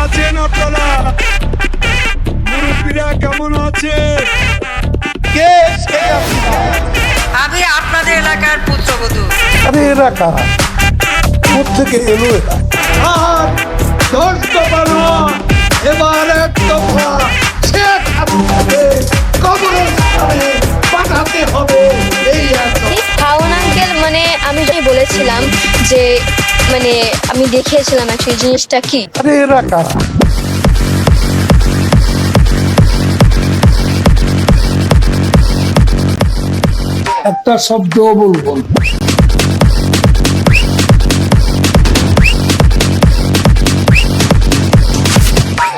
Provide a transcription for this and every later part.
আছেন আপনারা? মুরব্বীরা কেমন আছে? কে সে আপনারা? আমি আপনাদের এলাকার পুত্রবধূ। আরে এরা কারা? কোথেকে এলো এরা? আর 10 দফা নয়, এবার 1 দফা শেখ হাসিনাকে কবরস্থানে পাঠাতে হবে। এই একদম খাওন আঙ্কেল, মানে আমি যেই বলেছিলাম যে মানে আমি দেখিয়েছিলাম অ্যাকচুয়ালি জিনিসটা কি। আরে এরা কারা? একটা শব্দ বলবো না।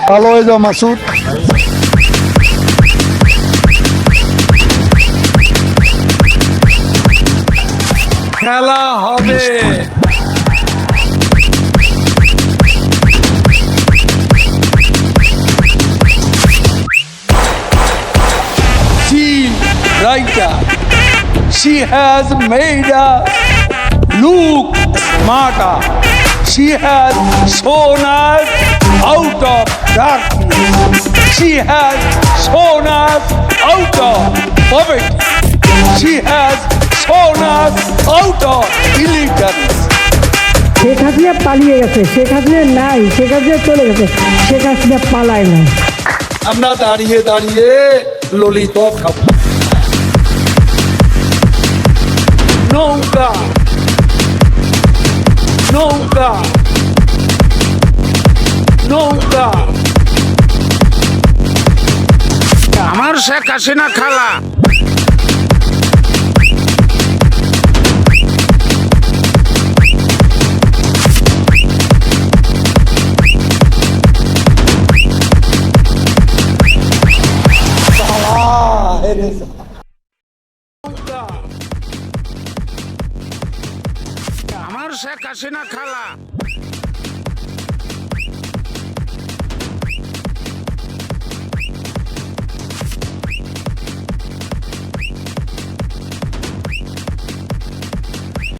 ভালো হয়ে যাও মাসুদ। খেলা হবে। She, writer, she has made us look smarter. She has shown us out of darkness. She has shown us out of poverty. She has shown us out of illiteracy. Sheikh Hasina পালিয়ে গেছে, শেখ হাসিনা নাই, শেখ হাসিনা চলে গেছে, শেখ হাসিনা পালায় নাই। আমরা দাঁড়িয়ে দাঁড়িয়ে ললিপপ খাবো। নৌকা নৌকা নৌকা আমার শেখ হাসিনা খালা। আমার শেখ হাসিনা খালা।